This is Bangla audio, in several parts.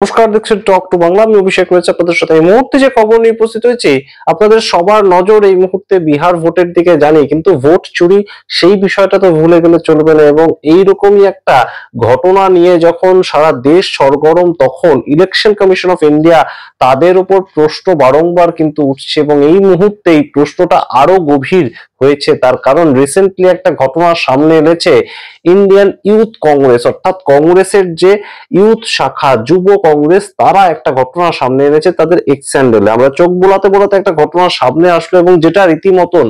নমস্কার, দেখছেন টক টু বাংলা। আমি অভিষেক রয়েছে আপনাদের সাথে। এই মুহূর্তে যে খবর নিয়ে উপস্থিত হয়েছি, আপনাদের সবার নজর এই মুহূর্তে বিহার ভোটের দিকে। জানি, কিন্তু ভোট চুরি সেই বিষয়টা তো ভুলে গেলে চলবে না। এবং এইরকমই একটা ঘটনা নিয়ে যখন সারা দেশ সরগরম, তখন ইলেকশন কমিশন অফ ইন্ডিয়া তাদের উপর প্রশ্ন বারংবার কিন্তু উঠছে। এবং এই মুহূর্তে এই প্রশ্নটা আরো গভীর হয়েছে। তার কারণ রিসেন্টলি একটা ঘটনা সামনে এনেছে ইন্ডিয়ান ইউথ কংগ্রেস, অর্থাৎ কংগ্রেসের যে ইউথ শাখা, যুব কংগ্রেস, তারা একটা ঘটনা সামনে এনেছে তাদের এক্স হ্যান্ডেলে। আমরা চোখ বোলাতে বোলাতে একটা ঘটনা সামনে আসলো, এবং যেটা রীতিমতন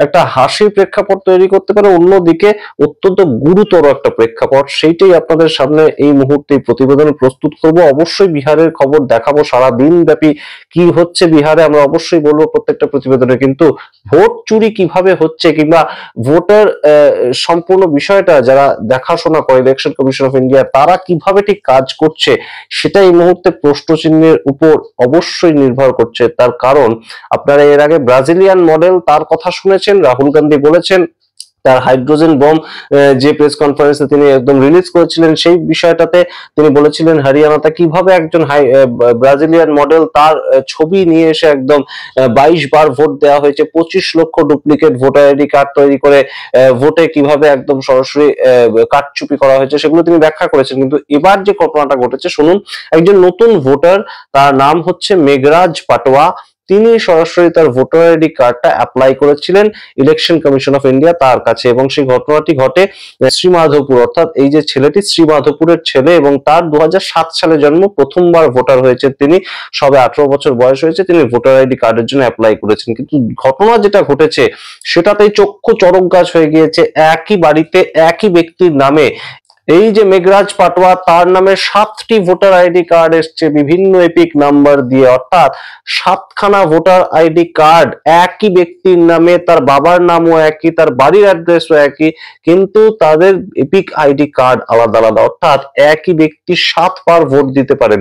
একটা হাসির প্রেক্ষাপট তৈরি করতে পারে, অন্যদিকে অত্যন্ত গুরুতর একটা প্রেক্ষাপট। সেইটাই আপনাদের সামনে এই মুহূর্তে প্রতিবেদন প্রস্তুত করব। অবশ্যই বিহারের খবর দেখাবো, সারা দিন ব্যাপী কি হচ্ছে বিহারে আমরা অবশ্যই বলবো প্রত্যেকটা প্রতিবেদনে। কিন্তু ভোট চুরি কিভাবে হচ্ছে, কিংবা ভোটার সম্পূর্ণ বিষয়টা যারা দেখাশোনা করে ইলেকশন কমিশন অফ ইন্ডিয়া, তারা কিভাবে ঠিক কাজ করছে, সেটা এই মুহূর্তে প্রশ্নচিহ্নের উপর অবশ্যই নির্ভর করছে। তার কারণ আপনারা এর আগে ব্রাজিলিয়ান মডেল তার কথা শুনেছেন। রাহুল গান্ধী বলেছেন তার হাইড্রোজেন বম যে প্রেস কনফারেন্সে তিনি একদম রিলিজ করেছিলেন, সেই বিষয়টাতে তিনি বলেছিলেন হরিয়ানাতে কিভাবে একজন ব্রাজিলিয়ান মডেল তার ছবি নিয়ে এসে একদম 22 বার ভোট দেওয়া হয়েছে, 25 লক্ষ ডুপ্লিকেট ভোটার আইডি কার্ড তৈরি করে ভোটে কিভাবে একদম সরাসরি কারচুপি করা হয়েছে, সেগুলো তিনি ব্যাখ্যা করেছেন। কিন্তু এবার যে ঘটনাটা ঘটেছে শুনুন। একজন নতুন ভোটার, তার নাম হচ্ছে মেঘরাজ পাটোয়া, তিনি সরাসরি তার ভোটার আইডি কার্ডটা অ্যাপ্লাই করেছিলেন ইলেকশন কমিশন অফ ইন্ডিয়া তার কাছে। এবং সেই ঘটনাটি ঘটে শ্রীমাধোপুর, অর্থাৎ এই যে ছেলেটি শ্রীমাধোপুরের ছেলে, এবং তার 2007 সালে জন্ম, প্রথমবার ভোটার হয়েছে তিনি, সবে 18 বছর বয়স হয়েছে, তিনি ভোটার আইডি কার্ডের জন্য অ্যাপ্লাই করেছেন। কিন্তু ঘটনা যেটা ঘটেছে সেটাতেই চক্ষু চড়ক গাছ হয়ে গিয়েছে। একই বাড়িতে একই ব্যক্তির নামে এই যে মেঘরাজ পাটোয়া, তার নামে 7টি ভোটার আইডি কার্ড এসছে বিভিন্ন এপিক নাম্বার দিয়ে, অর্থাৎ 7খানা ভোটার আইডি কার্ড একই ব্যক্তির নামে, তার বাবার নামও একই, তার বাড়ির অ্যাড্রেসও একই, কিন্তু তাদের এপিক আইডি কার্ড আলাদা আলাদা। অর্থাৎ একই ব্যক্তি 7 বার ভোট দিতে পারেন।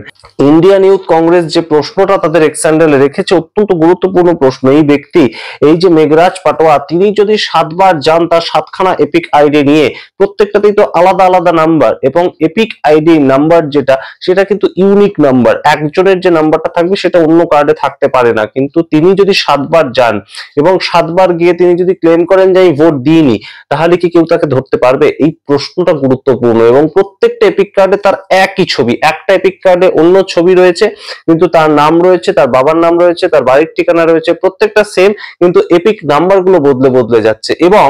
ইন্ডিয়ান ইউথ কংগ্রেস যে প্রশ্নটা তাদের এক্স হ্যান্ডেলে রেখেছে, অত্যন্ত গুরুত্বপূর্ণ প্রশ্ন। এই ব্যক্তি, এই যে মেঘরাজ পাটোয়া, তিনি যদি 7 বার যান তার 7খানা এপিক আইডি নিয়ে, প্রত্যেকটাতেই তো আলাদা আলাদা নাম্বার, এবং এপিক আইডি নাম্বার যেটা, সেটা কিন্তু ইউনিক নাম্বার। একজনের যে নাম্বারটা থাকবে সেটা অন্য কার্ডে থাকতে পারে না। কিন্তু তিনি যদি 7 বার যান এবং 7 বার গিয়ে তিনি যদি ক্লেম করেন যে আমি ভোট দিইনি, তাহলে কি কেউ তাকে ধরতে পারবে? এই প্রশ্নটা গুরুত্বপূর্ণ। এবং প্রত্যেকটা এপিক কার্ডে তার একই ছবি, একটা এপিক কার্ডে অন্য ছবি রয়েছে, কিন্তু তার নাম রয়েছে, তার বাবার নাম রয়েছে, তার বাড়ির ঠিকানা রয়েছে, প্রত্যেকটা সেম, কিন্তু এপিক নাম্বার গুলো বদলে বদলে যাচ্ছে। এবং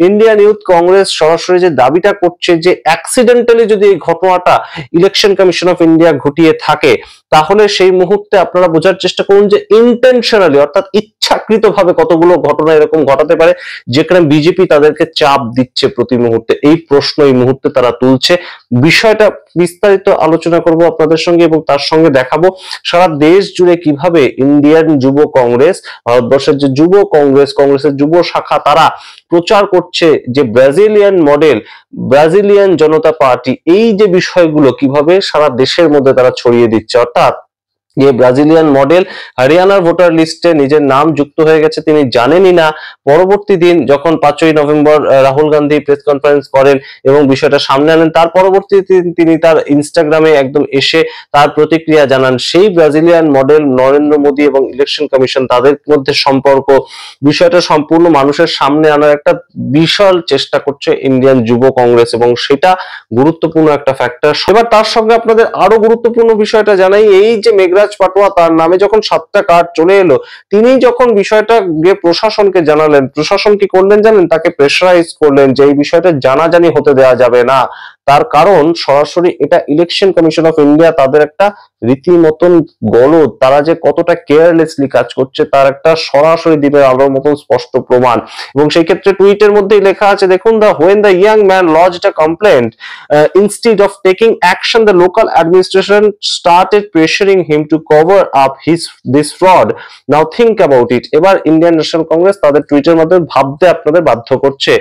ইন্ডিয়ান ইউথ কংগ্রেস সরাসরি যে দাবিটা করছে যে অ্যাক্সিডেন্টালি যদি এই ঘটনাটা ইলেকশন কমিশন অফ ইন্ডিয়া ঘটিয়ে থাকে, তাহলে সেই মুহূর্তে আপনারা বোঝার চেষ্টা করুন যে ইন্টেনশনালি, অর্থাৎ ইচ্ছাকৃতভাবে কতগুলো ঘটনা এরকম ঘটাতে পারে, যেখানে বিজেপি তাদেরকে চাপ দিচ্ছে প্রতি মুহূর্তে। এই প্রশ্ন এই মুহূর্তে তারা তুলছে। বিষয়টা বিস্তারিত আলোচনা করব আপনাদের সঙ্গে, এবং তার সঙ্গে দেখাবো সারা দেশ জুড়ে কিভাবে ইন্ডিয়ান যুব কংগ্রেস, ভারতবর্ষের যে যুব কংগ্রেস, কংগ্রেসের যুব শাখা, তারা প্রচার করছে যে ব্রাজিলিয়ান মডেল, ব্রাজিলিয়ান জনতা পার্টি, এই যে বিষয়গুলো কিভাবে সারা দেশের মধ্যে তারা ছড়িয়ে দিচ্ছে। অর্থাৎ যে ব্রাজিলিয়ান মডেল হরিয়ানার ভোটার লিস্টে নিজের নাম যুক্ত হয়ে গেছে, তিনি জানেনই না। পরবর্তী দিন যখন 5ই November Rahul Gandhi press conference করেন এবং বিষয়টা সামনে আনেন, তার পরবর্তী দিন তিনি তার ইনস্টাগ্রামে একদম এসে তার প্রতিক্রিয়া জানান। সেই ব্রাজিলিয়ান মডেল, নরেন্দ্র মোদী এবং ইলেকশন কমিশন, তাদের মধ্যে সম্পর্ক, বিষয়টা সম্পূর্ণ মানুষের সামনে আনার একটা বিশাল চেষ্টা করছে ইন্ডিয়ান যুব কংগ্রেস, এবং সেটা গুরুত্বপূর্ণ একটা ফ্যাক্টর। এবার তার সঙ্গে আপনাদের আরো গুরুত্বপূর্ণ বিষয়টা জানাই। এই যে মেঘরাজ পাটোয়া, তার নামে যখন 7টা কার্ড চলে এলো, তিনি যখন বিষয়টা গিয়ে প্রশাসনকে জানালেন, প্রশাসন কি করলেন জানেন? তাকে প্রেসারাইজ করলেন যে এই বিষয়টা জানাজানি হতে দেওয়া যাবে না। তার কারণ সরাসরি এটা ইলেকশন কমিশন অফ ইন্ডিয়া, তাদের একটা রীতিমতন গলদ, তারা যে কতটা কেয়ারলেসলি কাজ করছে তার একটা সরাসরি দিনের আলোর মতন স্পষ্ট প্রমাণ। এবং সেই ক্ষেত্রে টুইটের মধ্যেই লেখা আছে, দেখুন, when the young man lodged a complaint, instead of taking action, the local administration started pressuring him to cover up this fraud. Now think about it. এবার ইন্ডিয়ান ন্যাশনাল কংগ্রেস তাদের টুইটের মাধ্যমে ভাবতে আপনাদের বাধ্য করছে।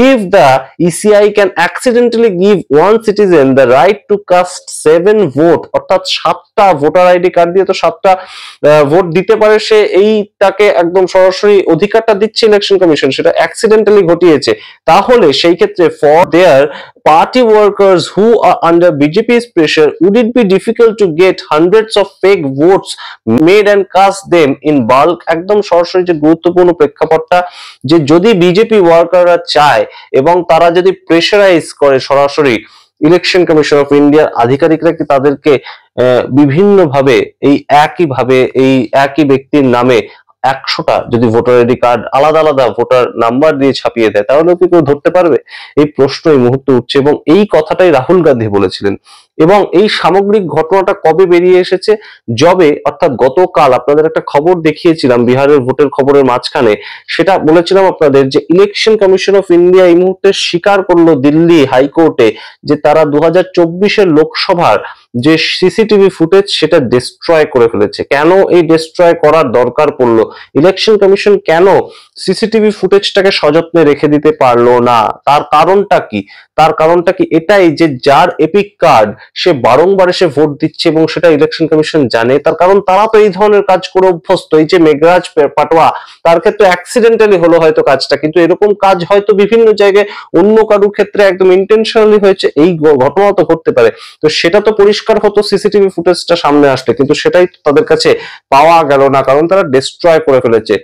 If the ECI can accidentally give one citizen the right to cast 7 vote, অর্থাৎ 7টা ভোটার আইডি কার্ড দিয়ে তো 7টা ভোট দিতে পারে সে, এইটাকে একদম সরাসরি অধিকারটা দিচ্ছে ইলেকশন কমিশন, সেটা অ্যাক্সিডেন্টালি ঘটিয়েছে। তাহলে সেই ক্ষেত্রে for their party workers who are under BJP's pressure, would it be difficult to get hundreds of fake votes made and cast them in bulk? একদম সরাসরি যে গুরুত্বপূর্ণ প্রেক্ষাপটটা, যে যদি বিজেপি ওয়ার্কাররা চায় এবং তারা যদি প্রেশারাইজ করে সরাসরি ইলেকশন কমিশন অফ ইন্ডিয়ার আধিকারিকরা, কি তাদেরকে বিভিন্ন ভাবে এই একই ব্যক্তির নামে 100টা যদি ভোটার আইডি কার্ড আলাদা আলাদা ভোটার নাম্বার দিয়ে ছাপিয়ে দেয়, তাহলে কি কেউ ধরতে পারবে? এই প্রশ্ন এই মুহূর্তে উঠছে এবং এই কথাটাই রাহুল গান্ধী বলেছিলেন। এবং এই সামগ্রিক ঘটনাটা কবে বেরিয়ে এসেছে? অর্থাৎ গতকাল আপনাদের একটা খবর দেখিয়েছিলাম বিহারের ভোটের খবরের মাঝখানে, সেটা বলেছিলাম আপনাদের যে ইলেকশন কমিশন অফ ইন্ডিয়া এই মুহূর্তে স্বীকার করলো দিল্লি হাইকোর্টে যে তারা 2024-এর লোকসভার যে সিসিটিভি ফুটেজ সেটা ডিস্ট্রয় করে ফেলেছে। কেন এই ডিস্ট্রয় করার দরকার পড়লো? ইলেকশন কমিশন কেন সিসিটিভি ফুটেজটাকে সযত্নে রেখে দিতে পারলো না? তার কারণটা কি? এটাই যে যার এপিক কার্ড সে বারংবার এসে ভোট দিচ্ছে এবং সেটা ইলেকশন কমিশন জানে, তার কারণ তারা তো এই ধরনের কাজ করে অভ্যস্ত। এই যে মেঘরাজ পাটোয়া, তার ক্ষেত্রে অ্যাক্সিডেন্টালি হলো হয়তো কাজটা, কিন্তু এরকম কাজ হয়তো বিভিন্ন জায়গায় অন্য কারোর ক্ষেত্রে একদম ইন্টেনশনালি হয়েছে, এই ঘটনা তো ঘটতে পারে। তো সেটা তো পরিষ্কার হতো সিসিটিভি ফুটেজটা সামনে আসলে, কিন্তু সেটাই তাদের কাছে পাওয়া গেল না, কারণ তারা ডিস্ট্রয় করে ফেলেছে।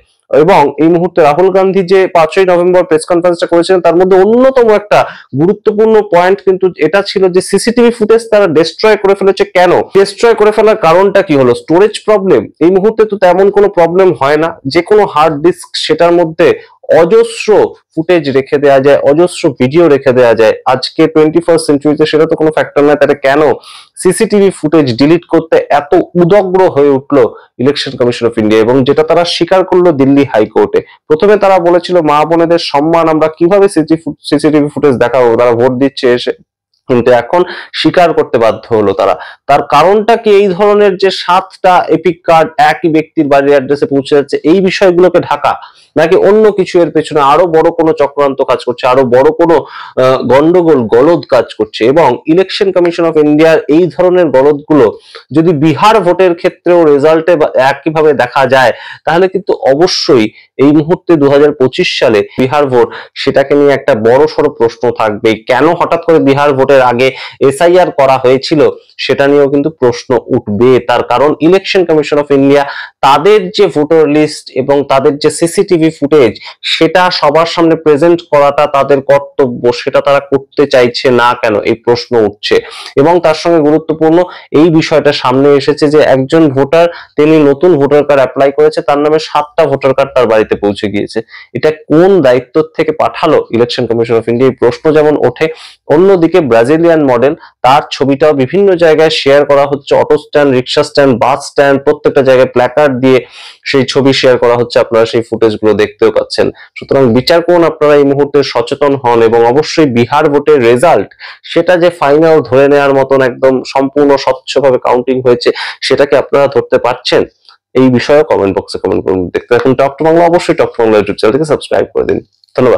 এবং এই মুহূর্তে রাহুল গান্ধী যে 5ই নভেম্বর প্রেস কনফারেন্সটা করেছিলেন, তার মধ্যে অন্যতম একটা গুরুত্বপূর্ণ পয়েন্ট কিন্তু এটা ছিল যে সিসিটিভি ফুটেজ তারা ডিস্ট্রয় করে ফেলেছে। কেন ডিস্ট্রয় করে ফেলার কারণটা কি হলো? Storage problem? এই মুহূর্তে তো তেমন কোনো প্রবলেম হয় না, যে কোনো হার্ড ডিস্ক সেটার মধ্যে অজস্র ফুটেজ রেখে দেওয়া যায়, অজস্র ভিডিও রেখে দেওয়া যায়। আজকে 21st সেঞ্চুরিতে সেটা তো কোনো ফ্যাক্টর নয়, তাহলে কেন সিসিটিভি ফুটেজ ডিলিট করতে এত উদগ্র হয়ে উঠলো ইলেকশন কমিশন অফ ইন্ডিয়া? এবং যেটা তারা স্বীকার করলো দিল্লি হাইকোর্টে। প্রথমে তারা বলেছিল মা বোনেদের সম্মান আমরা কিভাবে সিসিটিভি ফুটেজ দেখাবো, তারা ভোট দিচ্ছে এসে, কিন্তু এখন স্বীকার করতে বাধ্য হলো তারা। তার কারণটা কি? এই ধরনের যে 7টা এপিক কার্ড একই ব্যক্তির বাড়ির অ্যাড্রেসে পৌঁছে যাচ্ছে, এই বিষয়গুলোকে ঢাকা, নাকি অন্য কিছু এর পেছনে আরো বড় কোনো চক্রান্ত কাজ করছে, আরো বড় কোনো গন্ডগোল গলদ কাজ করছে? এবং ইলেকশন কমিশন অফ ইন্ডিয়ার এই ধরনের গলদগুলো যদি বিহার ভোটের ক্ষেত্রেও রেজাল্টে একইভাবে দেখা যায়, তাহলে কিন্তু অবশ্যই এই মুহূর্তে 2025 সালে বিহার ভোট, সেটাকে নিয়ে একটা বড় সড়ো প্রশ্ন থাকবে। কেন হঠাৎ করে বিহার ভোটের আগে এসআইআর করা হয়েছিল সেটা নিয়েও কিন্তু প্রশ্ন উঠবে। তার কারণ ইলেকশন কমিশন অফ ইন্ডিয়া তাদের যে ভোটার লিস্ট এবং তাদের যে সিসিটিভি ফুটেজ সেটা সবার সামনে প্রেজেন্ট করাটা তাদের কর্তব্য, সেটা তারা করতে চাইছে না কেন, এই প্রশ্ন উঠছে। এবং তার সঙ্গে গুরুত্বপূর্ণ এই বিষয়টা সামনে এসেছে যে একজন ভোটার, তিনি নতুন ভোটার কার্ড অ্যাপ্লাই করেছে, তার নামে 7টা ভোটার কার্ড তার বাড়িতে পৌঁছে গিয়েছে। এটা কোন দায়িত্ব থেকে পাঠালো ইলেকশন কমিশন অফ ইন্ডিয়া? এই প্রশ্ন যেমন ওঠে, অন্যদিকে ব্রাজিলিয়ান মডেল, তার ছবিটাও বিভিন্ন জায়গায় শেয়ার করা হচ্ছে, অটো স্ট্যান্ড, রিক্সা স্ট্যান্ড, বাস স্ট্যান্ড, প্রত্যেকটা জায়গায় প্ল্যাকার্ড দিয়ে সেই ছবি শেয়ার করা হচ্ছে, আপনারা সেই ফুটেজ গুলো দেখতেও পাচ্ছেন। সুতরাং বিচার করুন, আপনারা এই মুহূর্তে সচেতন হন এবং অবশ্যই বিহার ভোটের রেজাল্ট সেটা যে ফাইনাল ধরে নেওয়ার মতন একদম সম্পূর্ণ স্বচ্ছভাবে কাউন্টিং হয়েছে সেটাকে আপনারা ধরতে পারছেন, এই বিষয়ে কমেন্ট বক্সে কমেন্ট করুন। দেখতে থাকুন টক টু বাংলা, অবশ্যই টক টু বাংলা ইউটিউব চ্যানেলটিকে সাবস্ক্রাইব করে দিন। ধন্যবাদ।